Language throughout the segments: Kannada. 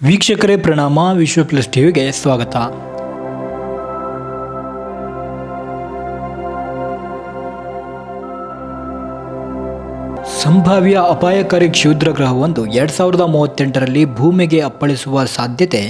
ವೀಕ್ಷಕರೇ ಪ್ರಣಾಮ. ವಿಶ್ವ ಪ್ಲಸ್ ಟಿವಿಗೆ ಸ್ವಾಗತ. ಸಂಭಾವ್ಯ ಅಪಾಯಕಾರಿ ಕ್ಷುದ್ರ ಗ್ರಹವೊಂದು 2038ರಲ್ಲಿ ಭೂಮಿಗೆ ಅಪ್ಪಳಿಸುವ ಸಾಧ್ಯತೆ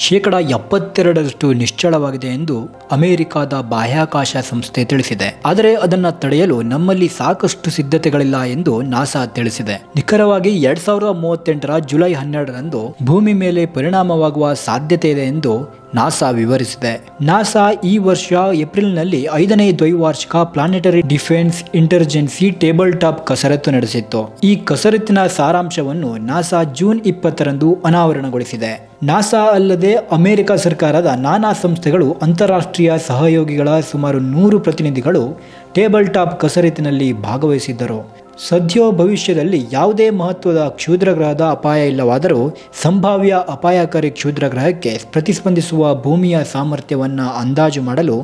72% ನಿಶ್ಚಳವಾಗಿದೆ ಎಂದು ಅಮೆರಿಕದ ಬಾಹ್ಯಾಕಾಶ ಸಂಸ್ಥೆ ತಿಳಿಸಿದೆ. ಆದರೆ ಅದನ್ನು ತಡೆಯಲು ನಮ್ಮಲ್ಲಿ ಸಾಕಷ್ಟು ಸಿದ್ಧತೆಗಳಿಲ್ಲ ಎಂದು ನಾಸಾ ತಿಳಿಸಿದೆ. ನಿಖರವಾಗಿ 2038ರ ಜುಲೈ 12ರಂದು ಭೂಮಿ ಮೇಲೆ ಪರಿಣಾಮವಾಗುವ ಸಾಧ್ಯತೆ ಇದೆ ಎಂದು ನಾಸಾ ವಿವರಿಸಿದೆ. ನಾಸಾ ಈ ವರ್ಷ ಏಪ್ರಿಲ್ನಲ್ಲಿ 5ನೇ ದ್ವೈವಾರ್ಷಿಕ ಪ್ಲಾನೆಟರಿ ಡಿಫೆನ್ಸ್ ಇಂಟರ್ಜೆನ್ಸಿ ಟೇಬಲ್ ಟಾಪ್ ಕಸರತ್ತು ನಡೆಸಿತ್ತು. ಈ ಕಸರತ್ತಿನ ಸಾರಾಂಶವನ್ನು ನಾಸಾ ಜೂನ್ 20ರಂದು ಅನಾವರಣಗೊಳಿಸಿದೆ. ನಾಸಾ ಅಲ್ಲದೆ ಅಮೆರಿಕ ಸರ್ಕಾರದ ನಾನಾ ಸಂಸ್ಥೆಗಳು, ಅಂತಾರಾಷ್ಟ್ರೀಯ ಸಹಯೋಗಿಗಳ ಸುಮಾರು 100 ಪ್ರತಿನಿಧಿಗಳು ಟೇಬಲ್ ಟಾಪ್ ಕಸರತ್ತಿನಲ್ಲಿ ಭಾಗವಹಿಸಿದ್ದರು. ಸದ್ಯ ಭವಿಷ್ಯದಲ್ಲಿ ಯಾವುದೇ ಮಹತ್ವದ ಕ್ಷುದ್ರಗ್ರಹದ ಅಪಾಯ ಇಲ್ಲವಾದರೂ ಸಂಭಾವ್ಯ ಅಪಾಯಕಾರಿ ಕ್ಷುದ್ರಗ್ರಹಕ್ಕೆ ಪ್ರತಿಸ್ಪಂದಿಸುವ ಭೂಮಿಯ ಸಾಮರ್ಥ್ಯವನ್ನು ಅಂದಾಜು ಮಾಡಲು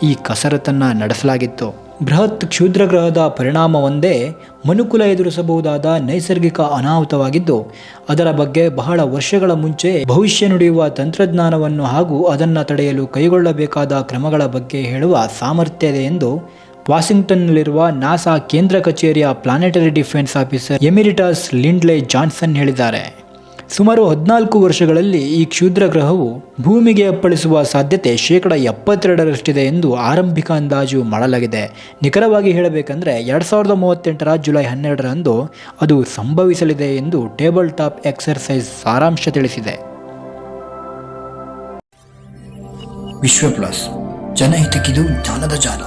ಈ ಕಸರತ್ತನ್ನು ನಡೆಸಲಾಗಿತ್ತು. ಬೃಹತ್ ಕ್ಷುದ್ರಗ್ರಹದ ಪರಿಣಾಮವೊಂದೇ ಮನುಕುಲ ಎದುರಿಸಬಹುದಾದ ನೈಸರ್ಗಿಕ ಅನಾಹುತವಾಗಿದ್ದು, ಅದರ ಬಗ್ಗೆ ಬಹಳ ವರ್ಷಗಳ ಮುಂಚೆ ಭವಿಷ್ಯ ನುಡಿಯುವ ತಂತ್ರಜ್ಞಾನವನ್ನು ಹಾಗೂ ಅದನ್ನು ತಡೆಯಲು ಕೈಗೊಳ್ಳಬೇಕಾದ ಕ್ರಮಗಳ ಬಗ್ಗೆ ಹೇಳುವ ಸಾಮರ್ಥ್ಯ ಇದೆ ಎಂದು ವಾಷಿಂಗ್ಟನ್ನಲ್ಲಿರುವ ನಾಸಾ ಕೇಂದ್ರ ಕಚೇರಿಯ planetary defence officer emeritus ಲಿಂಡ್ಲೆ Johnson ಹೇಳಿದ್ದಾರೆ. ಸುಮಾರು 14 ವರ್ಷಗಳಲ್ಲಿ ಈ ಕ್ಷುದ್ರ ಗ್ರಹವು ಭೂಮಿಗೆ ಅಪ್ಪಳಿಸುವ ಸಾಧ್ಯತೆ 72%ರಷ್ಟಿದೆ ಎಂದು ಆರಂಭಿಕ ಅಂದಾಜು ಮಾಡಲಾಗಿದೆ. ನಿಖರವಾಗಿ ಹೇಳಬೇಕೆಂದರೆ 2038ರ ಜುಲೈ 12ರಂದು ಅದು ಸಂಭವಿಸಲಿದೆ ಎಂದು ಟೇಬಲ್ ಟಾಪ್ ಎಕ್ಸರ್ಸೈಸ್ ಸಾರಾಂಶ ತಿಳಿಸಿದೆ. ವಿಶ್ವ ಪ್ಲಸ್, ಜನಹಿತಕ್ಕಿದು ಜ್ಞಾನದ ಜಾಲ.